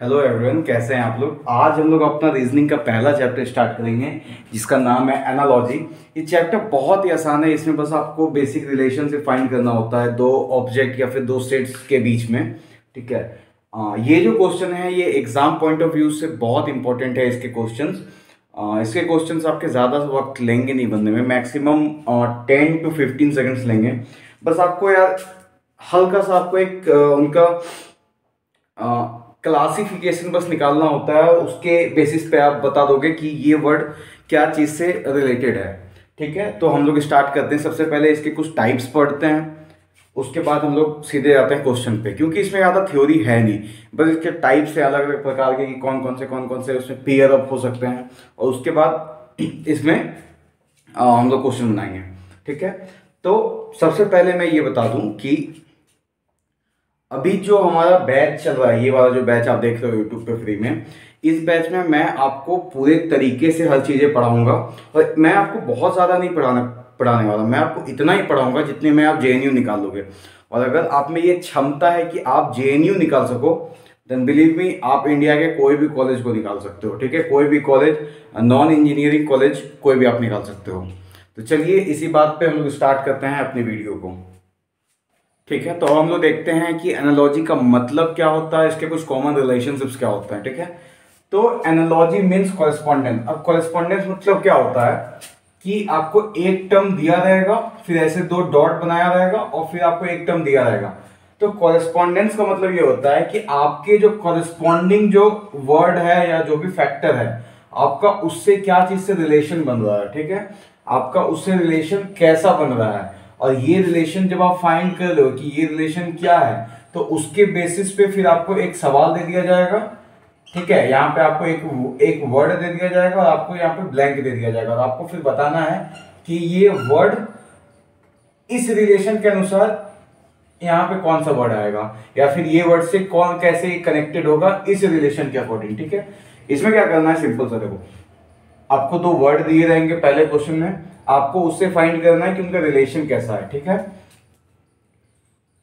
Hello everyone, कैसे हैं आप लोग। आज हम लोग अपना रीजनिंग का पहला चैप्टर स्टार्ट करेंगे जिसका नाम है एनालॉजी। ये चैप्टर बहुत ही आसान है। इसमें बस आपको बेसिक रिलेशन से फाइंड करना होता है दो ऑब्जेक्ट या फिर दो सेट्स के बीच में। ठीक है। ये जो क्वेश्चन है ये एग्जाम पॉइंट ऑफ व्यू से बहुत इंपॉर्टेंट है। इसके क्वेश्चंस आपके ज़्यादा वक्त लेंगे नहीं बनने में, मैक्सिमम 10 to 15 सेकेंड्स लेंगे। बस आपको यार हल्का सा आपको एक उनका क्लासिफिकेशन बस निकालना होता है। उसके बेसिस पे आप बता दोगे कि ये वर्ड क्या चीज़ से रिलेटेड है। ठीक है, तो हम लोग स्टार्ट करते हैं। सबसे पहले इसके कुछ टाइप्स पढ़ते हैं, उसके बाद हम लोग सीधे जाते हैं क्वेश्चन पे, क्योंकि इसमें ज़्यादा थ्योरी है नहीं। बस इसके टाइप्स से अलग अलग प्रकार के कि कौन कौन से उसमें पेयर अप हो सकते हैं, और उसके बाद इसमें हम लोग क्वेश्चन बनाएंगे। ठीक है, तो सबसे पहले मैं ये बता दूं कि अभी जो हमारा बैच चल रहा है, ये वाला जो बैच आप देख रहे हो यूट्यूब पे फ्री में, इस बैच में मैं आपको पूरे तरीके से हर चीज़ें पढ़ाऊंगा। और मैं आपको बहुत ज़्यादा नहीं पढ़ाने वाला, मैं आपको इतना ही पढ़ाऊंगा जितने में आप जेएनयू निकाल लोगे। और अगर आप में ये क्षमता है कि आप जेएनयू निकाल सको, देन बिलीव मी, आप इंडिया के कोई भी कॉलेज को निकाल सकते हो। ठीक है, कोई भी कॉलेज, नॉन इंजीनियरिंग कॉलेज कोई भी आप निकाल सकते हो। तो चलिए इसी बात पे हम लोग स्टार्ट करते हैं अपनी वीडियो को। ठीक है, तो हम लोग देखते हैं कि एनालॉजी का मतलब क्या होता है, इसके कुछ कॉमन रिलेशनशिप्स क्या होते हैं। ठीक है, तो एनालॉजी मीन्स कॉरेस्पॉन्डेंस। अब कॉरेस्पॉन्डेंस मतलब क्या होता है कि आपको एक टर्म दिया रहेगा, फिर ऐसे दो डॉट बनाया रहेगा, और फिर आपको एक टर्म दिया रहेगा। तो कॉरेस्पॉन्डेंस का मतलब ये होता है कि आपके जो कॉरेस्पॉन्डिंग जो वर्ड है या जो भी फैक्टर है आपका, उससे क्या चीज से रिलेशन बन रहा है। ठीक है, आपका उससे रिलेशन कैसा बन रहा है, और ये रिलेशन जब आप फाइंड कर लो कि ये रिलेशन क्या है, तो उसके बेसिस पे फिर आपको एक सवाल दे दिया जाएगा। ठीक है, यहाँ पे आपको एक वर्ड दे दिया जाएगा और आपको यहाँ पे ब्लैंक दे दिया जाएगा, और आपको फिर बताना है कि ये वर्ड इस रिलेशन के अनुसार यहाँ पे कौन सा वर्ड आएगा, या फिर ये वर्ड से कौन कैसे कनेक्टेड होगा इस रिलेशन के अकॉर्डिंग। ठीक है, इसमें क्या करना है, सिंपल सा देखो, आपको दो वर्ड दिए रहेंगे पहले क्वेश्चन में, आपको उससे फाइंड करना है कि उनका रिलेशन कैसा है। ठीक है,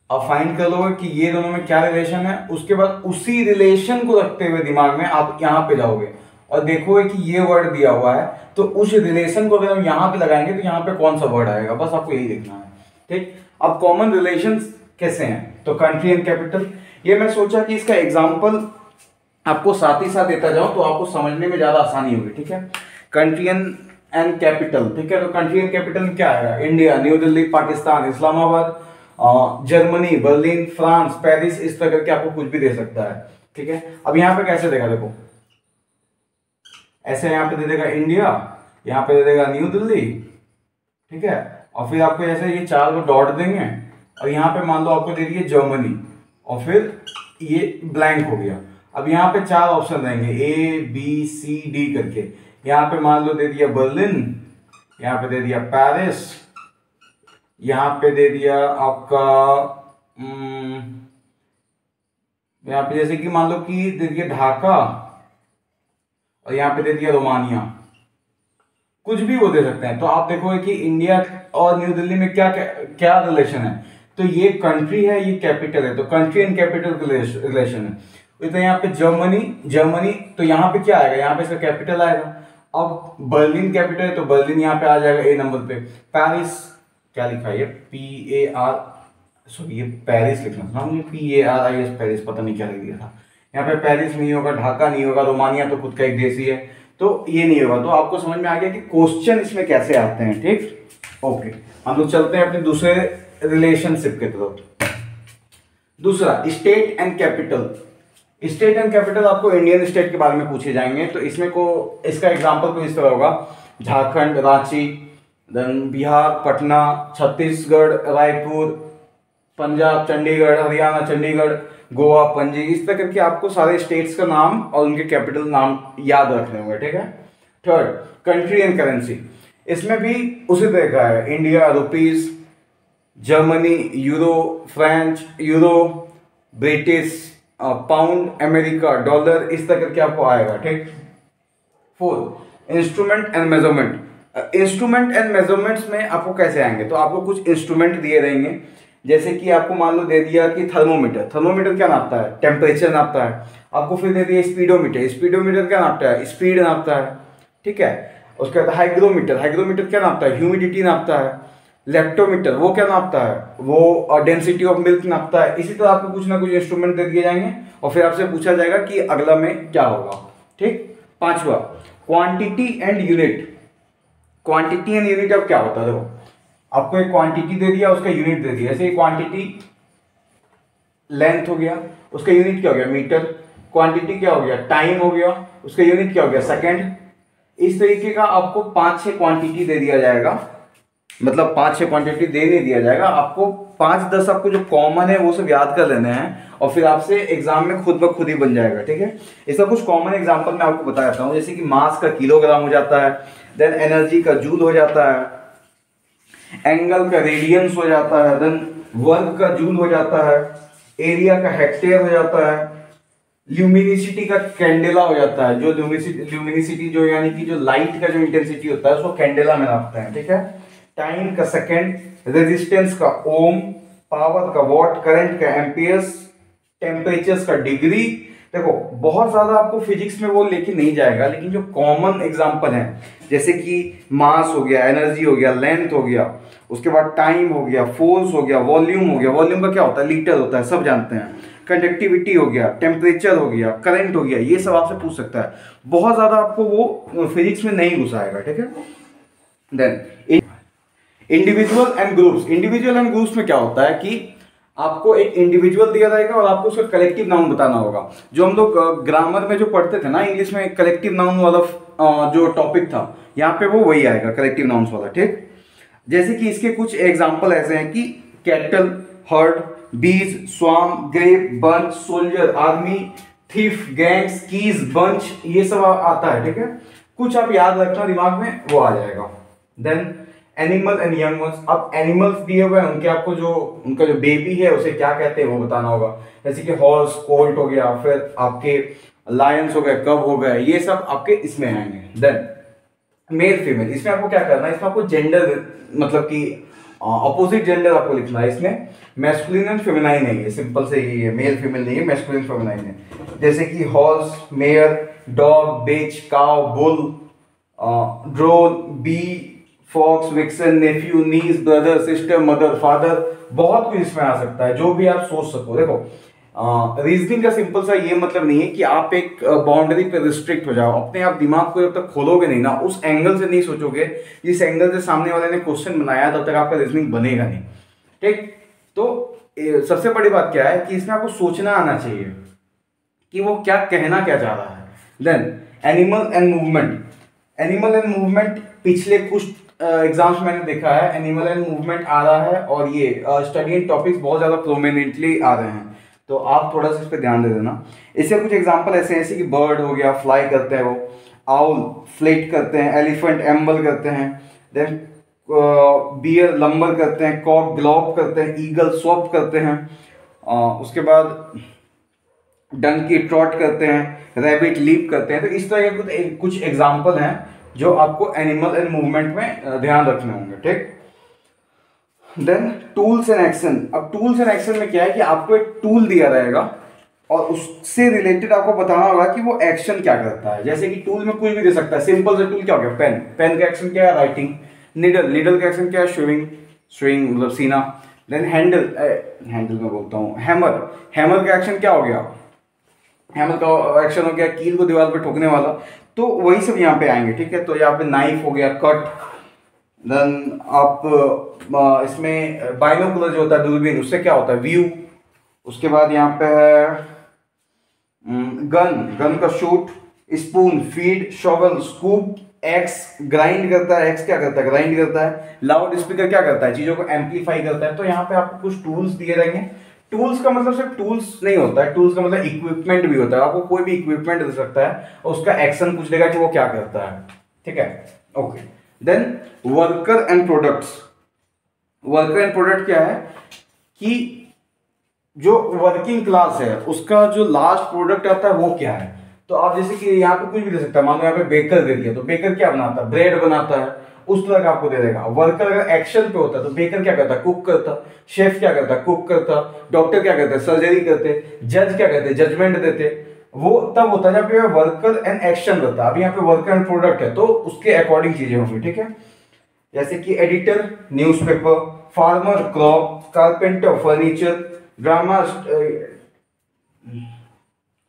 आप फाइंड कर लोगे कि ये दोनों में क्या रिलेशन है, उसके बाद उसी रिलेशन को रखते हुए दिमाग में आप यहां पे जाओगे और देखोगे कि ये वर्ड दिया हुआ है, तो उस रिलेशन को अगर हम यहां पे लगाएंगे तो यहां पे कौन सा वर्ड आएगा, बस आपको यही देखना है। ठीक, अब कॉमन रिलेशन कैसे हैं, तो कंट्री एंड कैपिटल, ये मैं सोचा कि इसका एग्जाम्पल आपको साथ ही साथ देता जाऊं तो आपको समझने में ज्यादा आसानी होगी। ठीक है, कंट्री एंड कैपिटल। ठीक है, तो कंट्री एंड कैपिटल में क्या आएगा, India, new Delhi, Pakistan, Islamabad, Germany, Berlin, France, Paris, इस तरह करके आपको कुछ भी दे सकता है। ठीक है, अब यहां पे कैसे देगा, देखो ऐसे यहां पे दे देगा इंडिया, यहां पे दे देगा न्यू दिल्ली। ठीक है, और फिर आपको ऐसे ये चार को डॉट देंगे, और यहां पे मान लो आपको दे दिए जर्मनी, और फिर ये ब्लैंक हो गया। अब यहाँ पे चार ऑप्शन देंगे ए बी सी डी करके, यहाँ पे मान लो दे दिया बर्लिन, यहाँ पे दे दिया पेरिस, यहाँ पे दे दिया आपका यहाँ पे जैसे कि मान लो कि दे दिया ढाका, और यहाँ पे दे दिया रोमानिया, कुछ भी वो दे सकते हैं। तो आप देखोगे कि इंडिया और न्यू दिल्ली में क्या क्या, क्या रिलेशन है, तो ये कंट्री है, ये कैपिटल है, तो कंट्री एंड कैपिटल रिलेशन है। तो यहाँ पे जर्मनी तो यहाँ पे क्या आएगा, यहाँ पे इसका कैपिटल आएगा। अब बर्लिन कैपिटल है तो बर्लिन यहाँ पे आ जाएगा ए नंबर पे। पेरिस क्या लिखा है, PAR, सॉरी ये पेरिस लिखना था, हमने PARIS पेरिस, पता नहीं क्या लिख दिया था। यहाँ पे पेरिस नहीं होगा, ढाका नहीं होगा, रोमानिया तो खुद का एक देश ही है, तो ये नहीं होगा। तो आपको समझ में आ गया कि क्वेश्चन इसमें कैसे आते हैं। ठीक, ओके, हम लोग चलते हैं अपने दूसरे रिलेशनशिप की तरफ। दूसरा, state and capital. State and capital आपको इंडियन स्टेट के बारे में पूछे जाएंगे, तो इसमें को इसका एग्जांपल तो इस तरह होगा, झारखंड, रांची, देन बिहार, पटना, छत्तीसगढ़, रायपुर, पंजाब, चंडीगढ़, हरियाणा, चंडीगढ़, गोवा, पणजी, इस तरह करके आपको सारे स्टेट्स का नाम और उनके कैपिटल नाम याद रखने होंगे। ठीक है, थर्ड, कंट्री एंड करेंसी, इसमें भी उसी तरह का है, India, rupees, Germany, euro, French, euro, British pound, America, dollar, इस तरह करके आपको आएगा। ठीक, fourth, instrument and measurement. Instrument and measurements में आपको कैसे आएंगे, तो आपको कुछ इंस्ट्रूमेंट दिए रहेंगे, जैसे कि आपको मान लो दे दिया कि थर्मोमीटर, थर्मोमीटर क्या नापता है, टेम्परेचर नापता है। आपको फिर दे दिया स्पीडोमीटर, स्पीडोमीटर क्या नापता है, स्पीड नापता है, ठीक है। उसके बाद हाइग्रोमीटर, हाइग्रोमीटर क्या नापता है, ह्यूमिडिटी नापता है। लेप्टोमीटर वो क्या नापता है, वो डेंसिटी ऑफ मिल्क नापता है। इसी तरह आपको कुछ ना कुछ इंस्ट्रूमेंट दे दिए जाएंगे और फिर आपसे पूछा जाएगा कि अगला में क्या होगा, ठीक। पांचवा, quantity and unit. Quantity and unit अब क्या होता है, देखो आपको एक क्वांटिटी दे दिया, उसका यूनिट दे दिया। जैसे क्वांटिटी लेंथ हो गया, उसका यूनिट क्या हो गया, मीटर। क्वांटिटी क्या हो गया, टाइम हो गया, उसका यूनिट क्या हो गया, सेकंड। इस तरीके का आपको 5-6 क्वांटिटी दे दिया जाएगा, मतलब 5-6 क्वांटिटी दे नहीं दिया जाएगा आपको, 5-10 आपको जो कॉमन है वो सब याद कर लेने हैं और फिर आपसे एग्जाम में खुद ब खुद ही बन जाएगा, ठीक है। इसका कुछ कॉमन एग्जांपल मैं आपको बता देता हूँ। जैसे कि मास का किलोग्राम हो जाता है, देन एनर्जी का जूल हो जाता है, एंगल का रेडियंस हो जाता है, देन वर्क का जूल हो जाता है, एरिया का हेक्टेयर हो जाता है, ल्यूमिनिसिटी का कैंडेला हो जाता है। जो ल्यूमिनिसिटी जो यानी कि जो लाइट का जो इंटेंसिटी होता है उसको कैंडेला में नापते हैं, ठीक है। टाइम का सेकंड, रेजिस्टेंस का ओम, पावर का वॉट, करंट का एम्पियर्स, टेम्परेचर्स का डिग्री। देखो बहुत ज्यादा आपको फिजिक्स में वो लेके नहीं जाएगा, लेकिन जो कॉमन एग्जांपल है जैसे कि मास हो गया, एनर्जी हो गया, लेंथ हो गया, उसके बाद टाइम हो गया, फोर्स हो गया, वॉल्यूम हो गया, वॉल्यूम का क्या होता है, लीटर होता है, सब जानते हैं। कंडक्टिविटी हो गया, टेम्परेचर हो गया, करंट हो गया, ये सब आपसे पूछ सकता है। बहुत ज्यादा आपको वो फिजिक्स में नहीं घुसाएगा, ठीक है। Then individual and groups. Individual and groups में क्या होता है कि आपको एक इंडिविजुअल दिया जाएगा और आपको उसका कलेक्टिव नाउन बताना होगा। जो हम लोग ग्रामर में जो पढ़ते थे ना इंग्लिश में, कलेक्टिव नाउन वाला जो टॉपिक था, यहाँ पे वो वही आएगा, कलेक्टिव नाउन्स वाला, ठीक। जैसे कि इसके कुछ एग्जांपल ऐसे हैं कि cattle, herd, bees, swarm, grape, bunch, soldier, army, thief, gangs, keys, bunch, ये सब आता है, ठीक है। कुछ आप याद रखना दिमाग में, वो आ जाएगा। Then animal and young ones. अब एनिमल्स दिए हुए हैं, उनके आपको जो उनका जो बेबी है उसे क्या कहते हैं वो बताना होगा। जैसे कि हॉर्स, कोल्ट हो गया, फिर आपके लायंस हो गए, कब हो गए, ये सब आपके इसमें आएंगे। देन मेल फीमेल, इसमें आपको क्या करना है, इसमें आपको जेंडर मतलब कि अपोजिट जेंडर आपको लिखना है। इसमें मैस्कुलिन एंड फेमिनाइन है, ये सिंपल से ही है, मेल फीमेल नहीं है, मैस्कुलिन फेमिनाइन है। जैसे कि horse, mare, dog, bitch, cow, bull, drone, bee, fox, vixen, nephew, niece, brother, sister, mother, father, बहुत कुछ इसमें आ सकता है जो भी आप सोच सको। देखो रीजनिंग का सिंपल सा ये मतलब नहीं है कि आप एक बाउंड्री पे रिस्ट्रिक्ट हो जाओ। अपने आप दिमाग को जब तक खोलोगे नहीं ना, उस एंगल से नहीं सोचोगे जिस एंगल से सामने वाले ने क्वेश्चन बनाया, तब तक आपका रीजनिंग बनेगा नहीं, ठीक। तो सबसे बड़ी बात क्या है कि इसमें आपको सोचना आना चाहिए कि वो क्या कहना क्या चाह रहा है। Then animal and movement. Animal and movement पिछले कुछ एग्जाम्स मैंने देखा है, एनिमल एंड मूवमेंट आ रहा है और ये स्टडी टॉपिक्स बहुत ज्यादा प्रोमिनेंटली आ रहे हैं, तो आप थोड़ा सा इस पर ध्यान दे देना। इससे कुछ एग्जांपल ऐसे हैं, जैसे कि बर्ड हो गया, फ्लाई करते हैं वो, आउल फ्लेट करते हैं, एलिफेंट एम्बल करते हैं, देन बियर लंबर करते हैं, कॉक ग्लॉप करते हैं, ईगल स्वॉप करते हैं, उसके बाद डंकी ट्रॉट करते हैं, रैबिट लीप करते हैं। तो इस तरह के कुछ एग्जाम्पल हैं जो आपको एनिमल एंड मूवमेंट में ध्यान रखने होंगे, ठीक। Then tools and action. अब टूल्स एंड एक्शन में क्या है कि आपको एक टूल दिया रहेगा और उससे रिलेटेड आपको बताना होगा कि वो एक्शन क्या करता है। जैसे कि टूल में कुछ भी दे सकता है, सिंपल से टूल क्या हो गया, पेन, पेन का एक्शन क्या है, राइटिंग। नीडल, नीडल का एक्शन क्या है, स्विंग, स्विंग मतलब सीना। देन हैंडल, हैंडल में बोलता हूँ, हैमर, हैमर का एक्शन क्या हो गया, हैमर का एक्शन हो गया कील को दीवार पे ठोकने वाला। तो वही सब यहाँ पे आएंगे, ठीक है। तो यहाँ पे नाइफ हो गया, कट। देन आप इसमें बाइनोकुलर जो होता है, दूरबीन, उससे क्या होता है, व्यू। उसके बाद यहाँ पे है गन, गन का shoot, spoon, feed, shovel, scoop, x grind करता है, एक्स क्या करता है, ग्राइंड करता है। लाउड स्पीकर क्या करता है, चीजों को एम्पलीफाई करता है। तो यहाँ पे आपको कुछ टूल्स दिए रहेंगे। टूल्स का मतलब सिर्फ टूल्स नहीं होता है, टूल्स का मतलब इक्विपमेंट भी होता है। आपको कोई भी इक्विपमेंट दे सकता है और उसका एक्शन पूछ लेगा कि वो क्या करता है, ठीक है, okay. Then worker and products. Worker and product क्या है कि जो वर्किंग क्लास है उसका जो लास्ट प्रोडक्ट आता है वो क्या है। तो आप जैसे कि यहाँ पे कुछ भी दे सकता है, मान लो यहाँ पे बेकर दे दिया, तो बेकर क्या बनाता है, ब्रेड बनाता है। उस तरह का आपको दे देगा। वर्कर अगर एक्शन पे होता है तो बेकर क्या करता, कुक करता, शेफ क्या करता, कुक करता, डॉक्टर क्या करते, सर्जरी करते, जज क्या करते, जजमेंट देते। वो तब होता है जब पे वर्कर एंड एक्शन रहता है। अभी यहाँ पे वर्कर एंड प्रोडक्ट है तो उसके अकॉर्डिंग चीजें होंगी, ठीक है। जैसे कि editor newspaper, farmer crop, carpenter furniture, drama,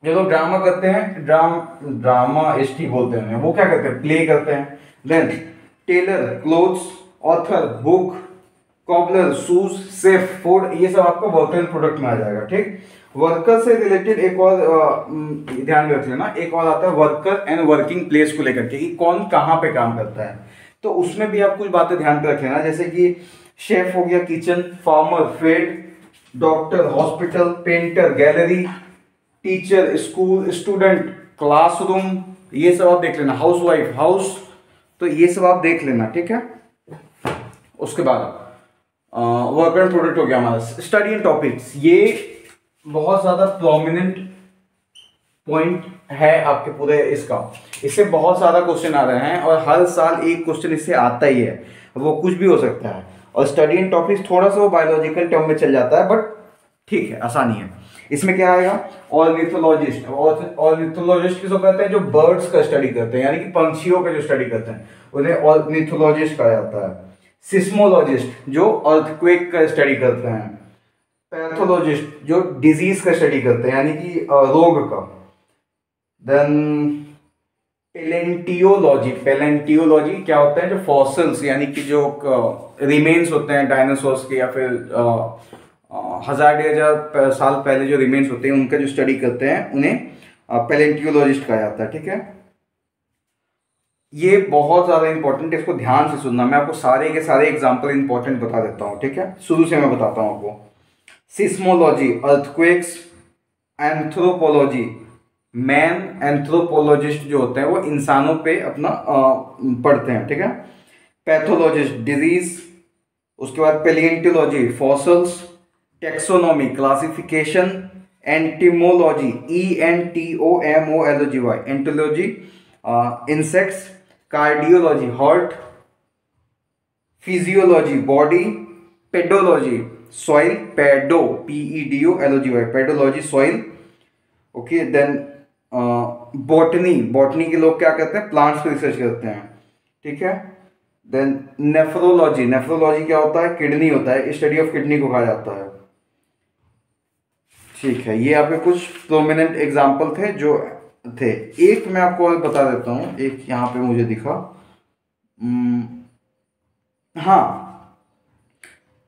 जो लोग ड्रामा करते हैं, ड्रामाइस्ट ही बोलते हैं, वो क्या करते हैं, प्ले करते हैं। Then tailor clothes, author book, cobbler shoes, chef food, ये सब आपका वर्कर एंड प्रोडक्ट में आ जाएगा, ठीक। वर्कर से रिलेटेड एक और ध्यान रख लेना, एक और आता है वर्कर एंड वर्किंग प्लेस को लेकर के, कि कौन कहाँ पे काम करता है। तो उसमें भी आप कुछ बातें ध्यान पे रख लेना, जैसे कि शेफ हो गया kitchen, farmer field, doctor hospital, painter gallery, teacher school, student classroom, ये सब आप देख लेना। हाउस वाइफ हाउस, तो ये सब आप देख लेना, ठीक है। उसके बाद वर्कर एंड प्रोडक्ट हो गया हमारा। स्टडी एंड टॉपिक्स, ये बहुत ज्यादा प्रोमिनेंट पॉइंट है आपके पूरे इसका, इससे बहुत सारा क्वेश्चन आ रहे हैं और हर साल एक क्वेश्चन इससे आता ही है, वो कुछ भी हो सकता है। और स्टडी एंड टॉपिक्स थोड़ा सा वो बायोलॉजिकल टर्म में चल जाता है, बट ठीक है, आसानी है। इसमें क्या आएगा, ऑर्निथोलॉजिस्ट। ऑर्निथोलॉजिस्ट किसको कहते हैं, जो बर्ड्स का स्टडी करते हैं, यानी कि पंछियों का जो स्टडी करते हैं, उन्हें ऑर्निथोलॉजिस्ट कहा जाता है। सिस्मोलॉजिस्ट जो अर्थक्वेक का स्टडी करते हैं। पैथोलॉजिस्ट जो डिजीज का स्टडी करते हैं, यानी कि रोग का। देन पेलेंटियोलॉजी, पेलेंटियोलॉजी क्या होता है, जो फॉसिल्स यानी कि जो रिमेन्स होते हैं डायनासोर्स के, या फिर 1000 साल पहले जो रिमेन्स होते हैं उनका जो स्टडी करते हैं, उन्हें पेलेंटियोलॉजिस्ट कहा जाता है, ठीक है। ये बहुत ज़्यादा इंपॉर्टेंट है, इसको ध्यान से सुनना। मैं आपको सारे के सारे एग्जाम्पल इंपॉर्टेंट बता देता हूँ, ठीक है। शुरू से मैं बताता हूँ आपको। Seismology earthquakes, anthropology man anthropologist जो होते हैं वो इंसानों पे अपना पढ़ते हैं, ठीक है। पैथोलॉजिस्ट डिजीज, उसके बाद palaeontology fossils, taxonomy classification, entomology ENTOMOLOGY entomology insects, cardiology heart, physiology body, pedology soil, PEDOLOGY pedology soil, okay. Then botany, botany के लोग क्या करते हैं, प्लांट्स पे रिसर्च करते हैं, ठीक है। देन नेफ्रोलॉजी, नेफ्रोलॉजी क्या होता है, किडनी होता है, स्टडी ऑफ किडनी को कहा जाता है, ठीक है। ये आपके कुछ प्रोमिनेंट एग्जाम्पल थे जो थे। एक मैं आपको और बता देता हूँ, एक यहाँ पे मुझे दिखा, हाँ,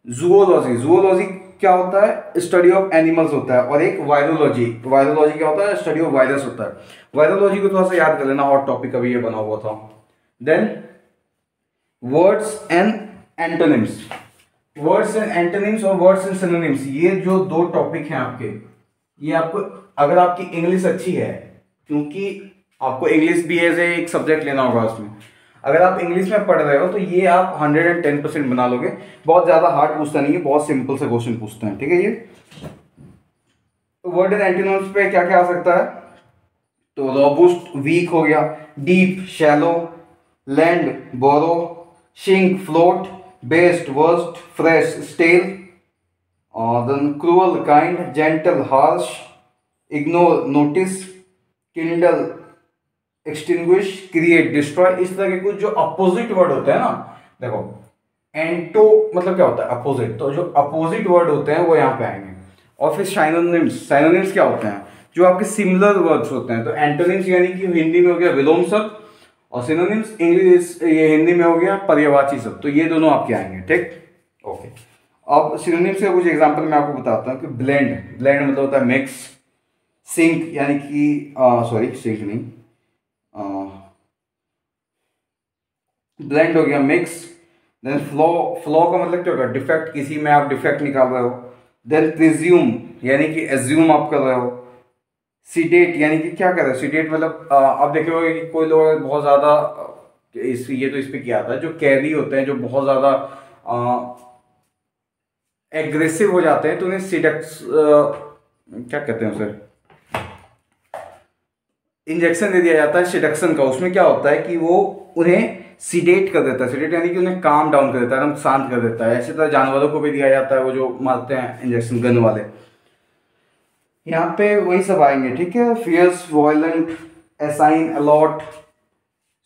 जूओलॉजी। जूओलॉजी क्या होता है, स्टडी ऑफ एनिमल्स होता है। और एक वायरोलॉजी, वायरोलॉजी क्या होता है, स्टडी ऑफ वायरस होता है। वायरोलॉजी को थोड़ा सा याद कर लेना, हॉट टॉपिक अभी ये बना हुआ था। Than words and antonyms, words and antonyms और वर्ड्स एंड सिनोनिम्स, ये जो दो टॉपिक हैं आपके, ये आपको, अगर आपकी इंग्लिश अच्छी है, क्योंकि आपको इंग्लिश भी एज एक सब्जेक्ट लेना होगा उसमें, अगर आप इंग्लिश में पढ़ रहे हो तो ये आप 110% बना लोगे। बहुत ज़्यादा हार्ड पूछता नहीं है, बहुत सिंपल से क्वेश्चन पूछते हैं, ठीक है। ये वर्ड एंड एंटोनिम्स पे क्या क्या आ सकता है, तो रोबुस्ट वीक हो गया, deep shallow, land borrow, sink float, best worst, fresh stale, then cruel kind, gentle harsh, ignore notice, kindle extinguish, create destroy. इस तरह के कुछ जो अपोजिट वर्ड होते हैं ना, देखो एंटो मतलब क्या होता है, अपोजिट, तो जो अपोजिट वर्ड होते हैं वो यहाँ पे आएंगे। और फिर साइनोनिम्स, साइनोनिम्स क्या होते हैं, जो आपके सिमिलर वर्ड्स होते हैं। तो एंटोनिम्स यानी कि हिंदी में हो गया विलोम शब्द, और सिनोनिम्स इंग्लिश ये हिंदी में हो गया पर्यायवाची शब्द। तो ये दोनों आपके आएंगे, ठीक, ओके। अब सिनोनिम्स के कुछ एग्जांपल मैं आपको बताता हूँ कि ब्लेंड, ब्लेंड मतलब होता है मिक्स। सिंक यानी कि सॉरी सिंक नहीं, ब्लेंड हो गया मिक्स। देन फ्लॉ, फ्लॉ का मतलब क्या होगा, डिफेक्ट, किसी में आप डिफेक्ट निकाल रहे हो। देन प्रिज्यूम यानी कि एज्यूम आप कर रहे हो। सीडेट यानी कि क्या कर रहे हो, सीडेट मतलब आप देखे होगे कि कोई लोग बहुत ज़्यादा ये तो इस पे क्या आता है, जो कैरी होते हैं, जो बहुत ज़्यादा एग्रेसिव हो जाते हैं, तो उन्हें सीडेक्स क्या कहते हैं उसे, इंजेक्शन दे दिया जाता है सिडक्शन का। उसमें क्या होता है कि वो उन्हें सीडेट कर देता है। सीडेट यानी कि उन्हें काम डाउन कर देता है, एकदम शांत कर देता है। ऐसे तरह जानवरों को भी दिया जाता है, वो जो मारते हैं इंजेक्शन गन वाले। यहाँ पे वही सब आएंगे, ठीक है। Fierce, violent, assign, allot,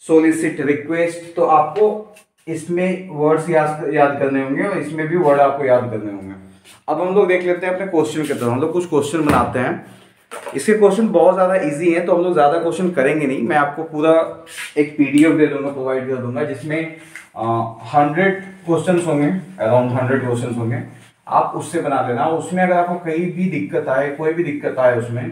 solicit, request. तो आपको इसमें वर्ड्स याद करने होंगे और इसमें भी वर्ड आपको याद करने होंगे। अब हम लोग देख लेते हैं अपने क्वेश्चन की तरफ। हम लोग कुछ क्वेश्चन बनाते हैं। इसके क्वेश्चन बहुत ज़्यादा इजी हैं, तो हम लोग ज़्यादा क्वेश्चन करेंगे नहीं। मैं आपको पूरा एक PDF दे दूंगा, प्रोवाइड कर दूंगा, जिसमें 100 क्वेश्चन होंगे, अराउंड 100 क्वेश्चन होंगे। आप उससे बना देना। उसमें अगर आपको कहीं भी दिक्कत आए, कोई भी दिक्कत आए उसमें,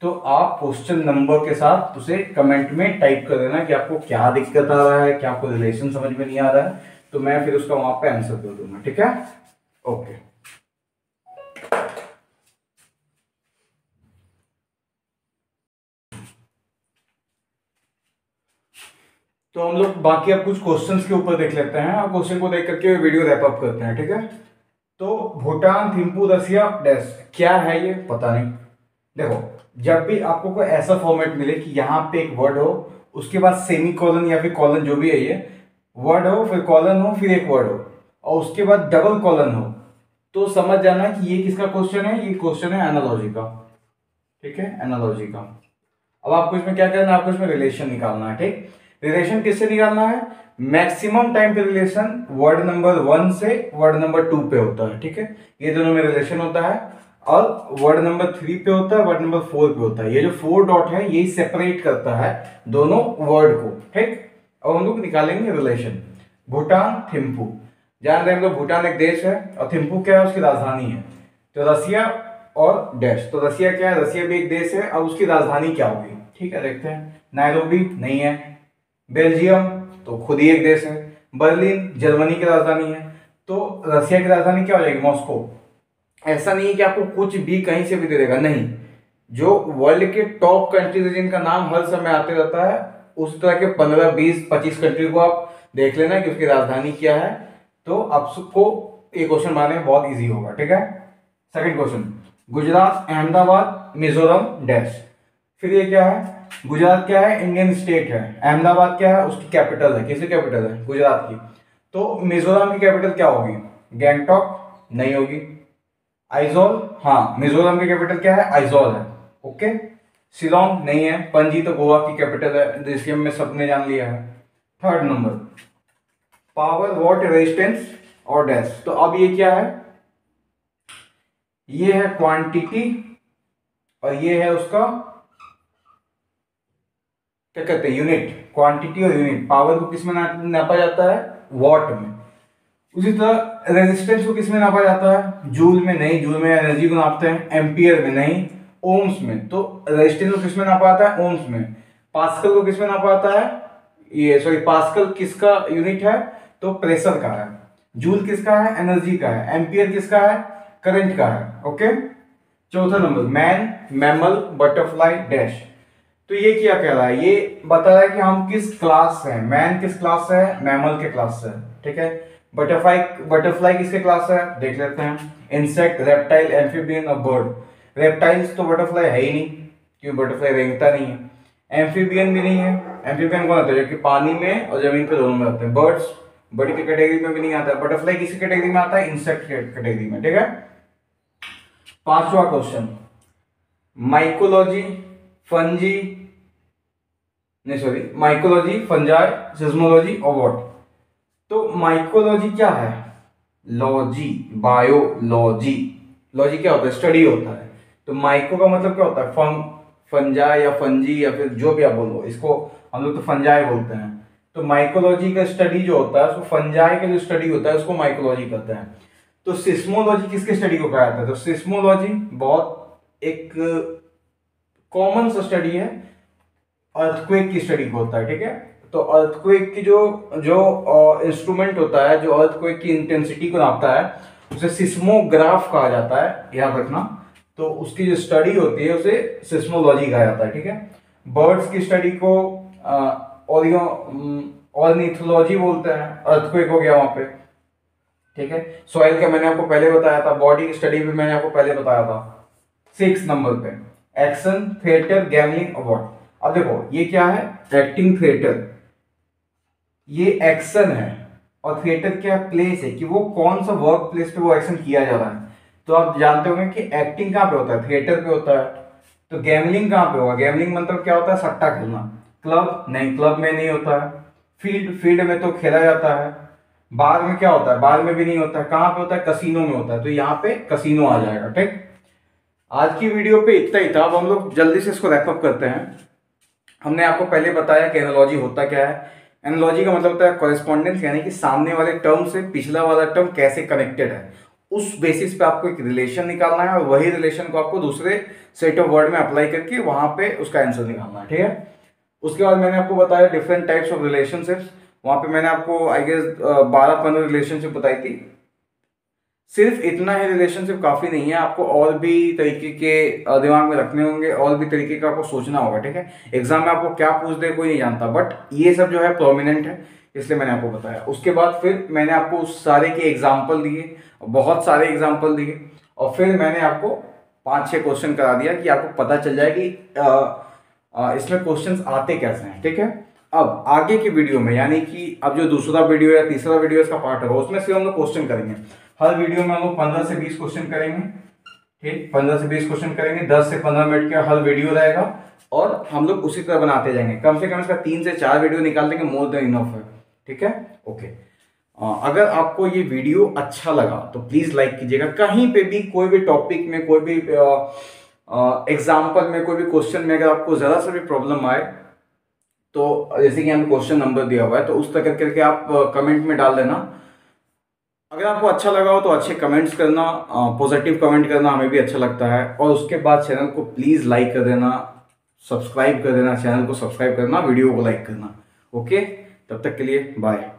तो आप क्वेश्चन नंबर के साथ उसे कमेंट में टाइप कर देना कि आपको क्या दिक्कत आ रहा है, क्या आपको रिलेशन समझ में नहीं आ रहा है, तो मैं फिर उसका वहां पे आंसर कर दूंगा, ठीक है। ओके, तो हम लोग बाकी अब कुछ क्वेश्चंस के ऊपर देख लेते हैं और क्वेश्चन को देख करके वीडियो रैप अप करते हैं, ठीक है। तो भूटान, थिम्पू, रसिया, डैश, क्या है ये पता नहीं। देखो, जब भी आपको कोई ऐसा फॉर्मेट मिले कि यहाँ पे एक वर्ड हो, उसके बाद सेमी कॉलन या फिर कॉलन, जो भी है, ये वर्ड हो, फिर कॉलन हो, फिर एक वर्ड हो, और उसके बाद डबल कॉलन हो, तो समझ जाना कि ये किसका क्वेश्चन है। ये क्वेश्चन है एनालॉजी का, ठीक है, एनालॉजी का। अब आपको इसमें क्या करना है, आपको इसमें रिलेशन निकालना है, ठीक। रिलेशन किससे निकालना है? मैक्सिमम टाइम पे रिलेशन वर्ड नंबर 1 से वर्ड नंबर 2 पे होता है, ठीक है। ये दोनों में रिलेशन होता है। और वर्ड नंबर 3 पे होता है, वर्ड नंबर 4 पे होता है। ये जो 4 डॉट है, यही सेपरेट करता है दोनों वर्ड को, ठीक। अब हम लोग निकालेंगे रिलेशन। भूटान, थिम्पू, जान रहे हैं हम लोग, भूटान एक देश है और थिम्पू क्या है, उसकी राजधानी है। तो रसिया और डैश, तो रसिया क्या है, रसिया भी एक देश है। अब उसकी राजधानी क्या होगी, ठीक है, देखते हैं। नायरोबी नहीं है। बेल्जियम तो खुद ही एक देश है। बर्लिन जर्मनी की राजधानी है। तो रसिया की राजधानी क्या हो जाएगी, मॉस्को। ऐसा नहीं है कि आपको कुछ भी कहीं से भी दे देगा, नहीं। जो वर्ल्ड के टॉप कंट्रीज जिनका नाम हर समय आते रहता है, उस तरह के 15, 20, 25 कंट्री को आप देख लेना कि उसकी राजधानी क्या है। तो आपको ये क्वेश्चन बनाने में बहुत इजी होगा, ठीक है। Second question, Gujarat, Ahmedabad, Mizoram, dash. फिर ये क्या है, गुजरात क्या है, इंडियन स्टेट है। अहमदाबाद क्या है, उसकी कैपिटल है। किसकी कैपिटल है, गुजरात की। तो मिजोरम की कैपिटल क्या होगी, गैंगटॉक नहीं होगी। आइजोल, हाँ, मिजोरम की कैपिटल क्या है, आइजोल है, ओके। शिलोंग नहीं है। पणजी तो गोवा की कैपिटल है, जिसके में सबने जान लिया है। Third number, power, what, resistance और डैश। तो अब ये क्या है, ये है क्वांटिटी और ये है उसका क्या कहते हैं, यूनिट। क्वांटिटी और यूनिट। पावर को किसमें नापा जाता है, वॉट में। उसी तरह रेजिस्टेंस को किसमें नापा जाता है, जूल में नहीं। जूल में एनर्जी को नापते हैं। एम्पियर में नहीं, ओम्स में। तो रेजिस्टेंस को किसमें नापा जाता है, ओम्स में। पास्कल को किसमें नापा जाता है, ये सॉरी, पास्कल किसका यूनिट है, तो प्रेशर का है। जूल किसका है, एनर्जी का है। एम्पियर किसका है, करंट का है, ओके। चौथा number, man, mammal, butterfly, dash. तो ये क्या कह रहा है, ये बता रहा है कि हम किस क्लास से हैं। मैन किस क्लास से है, मैमल के क्लास से है, ठीक है। बटरफ्लाई, बटरफ्लाई किसके क्लास से है, देख लेते हैं। इंसेक्ट, रेप्टाइल, एम्फीबियन और बर्ड। रेप्टाइल्स तो बटरफ्लाई है ही नहीं, क्योंकि बटरफ्लाई रेंगता नहीं है। एम्फीबियन भी नहीं है। एम्फीबियन कौन आता है, जो कि पानी में और जमीन पे दोनों में आते हैं। बर्ड्स बर्ड की कैटेगरी में भी नहीं आता है। बटरफ्लाई किसी कैटेगरी में आता है, इंसेक्ट कैटेगरी में, ठीक है। पांचवा क्वेश्चन, माइकोलॉजी, फंजी, नहीं सॉरी, माइकोलॉजी, फंजाई, सिस्मोलॉजी और वॉट। तो माइकोलॉजी क्या है, लॉजी, बायोलॉजी। लॉजी क्या होता है, स्टडी होता है। तो माइको का मतलब क्या होता है, फंजाई या फंजी या फिर जो भी आप बोलो, इसको हम लोग तो फंजाई बोलते हैं। तो माइकोलॉजी का स्टडी जो होता है, उसको फंजाई का जो स्टडी होता है उसको माइकोलॉजी कहते हैं। तो सिस्मोलॉजी किसके स्टडी को कहा जाता है, तो सिस्मोलॉजी बहुत एक कॉमन सा स्टडी है, अर्थक्वेक की स्टडी को होता है, ठीक है। तो अर्थक्वेक की जो जो इंस्ट्रूमेंट होता है, जो अर्थक्वेक की इंटेंसिटी को नापता है, उसे सिस्मोग्राफ कहा जाता है, याद रखना। तो उसकी जो स्टडी होती है उसे सिस्मोलॉजी कहा जाता है, ठीक है। बर्ड्स की स्टडी को ऑर्निथोलॉजी बोलते हैं। अर्थक्वेक हो गया वहां पे, ठीक है। सॉइल का मैंने आपको पहले बताया था। बॉडी की स्टडी भी मैंने आपको पहले बताया था। 6 नंबर पे, एक्शन, थिएटर, गैमलिंग, अवॉर्ड। अब देखो ये क्या है, एक्टिंग थिएटर। ये एक्शन है और थिएटर क्या प्लेस है कि वो कौन सा वर्क प्लेस पे वो एक्शन किया जा रहा है। तो आप जानते होंगे कि एक्टिंग कहाँ पे होता है, थिएटर पे होता है। तो गैमलिंग कहाँ पे होगा, गैमलिंग मतलब क्या होता है, सट्टा खेलना। क्लब नहीं, क्लब में नहीं होता है। फील्ड में तो खेला जाता है। बार में क्या होता है, बार में भी नहीं होता है। कहाँ पे होता है, कसीनो में होता है। तो यहाँ पे कसीनो आ जाएगा। ठीक, आज की वीडियो पे इतना ही था। अब हम लोग जल्दी से इसको रैपअप करते हैं। हमने आपको पहले बताया कि एनालॉजी होता क्या है। एनालॉजी का मतलब होता है कॉरेस्पॉन्डेंस, यानी कि सामने वाले टर्म से पिछला वाला टर्म कैसे कनेक्टेड है, उस बेसिस पे आपको एक रिलेशन निकालना है और वही रिलेशन को आपको दूसरे सेट ऑफ वर्ड में अप्लाई करके वहां पे उसका आंसर निकालना है। ठीक है, उसके बाद मैंने आपको बताया डिफरेंट टाइप्स ऑफ रिलेशनशिप्स। वहां पे मैंने आपको आई गेस 12-15 रिलेशनशिप बताई थी। सिर्फ इतना ही रिलेशनशिप काफी नहीं है, आपको और भी तरीके के दिमाग में रखने होंगे, और भी तरीके का आपको सोचना होगा। ठीक है, एग्जाम में आपको क्या पूछ दे कोई नहीं जानता, बट ये सब जो है प्रोमिनेंट है, इसलिए मैंने आपको बताया। उसके बाद फिर मैंने आपको उस सारे के एग्जाम्पल दिए, बहुत सारे एग्जाम्पल दिए, और फिर मैंने आपको 5-6 क्वेश्चन करा दिया कि आपको पता चल जाए कि इसमें क्वेश्चंस आते कैसे हैं। ठीक है, अब आगे की वीडियो में, यानी कि अब जो दूसरा वीडियो या तीसरा वीडियो इसका पार्ट होगा, उसमें से हम लोग क्वेश्चन करेंगे। हर वीडियो में हम लोग 15 से 20 क्वेश्चन करेंगे। ठीक, 15 से 20 क्वेश्चन करेंगे, 10 से 15 मिनट का हर वीडियो रहेगा, और हम लोग उसी तरह बनाते जाएंगे। कम से कम इसका 3 से 4 वीडियो निकाल देंगे, मोर देन इनफ है। ठीक है, ओके। अगर आपको ये वीडियो अच्छा लगा तो प्लीज लाइक कीजिएगा। कहीं पे भी कोई भी टॉपिक में, कोई भी एग्जाम्पल में, कोई भी क्वेश्चन में अगर आपको जरा सा भी प्रॉब्लम आए, तो जैसे कि यहाँ पे क्वेश्चन नंबर दिया हुआ है, तो उस तरह करके आप कमेंट में डाल देना। अगर आपको अच्छा लगा हो तो अच्छे कमेंट्स करना, पॉजिटिव कमेंट करना, हमें भी अच्छा लगता है। और उसके बाद चैनल को प्लीज़ लाइक कर देना, सब्सक्राइब कर देना, चैनल को सब्सक्राइब करना, वीडियो को लाइक करना। ओके, तब तक के लिए बाय।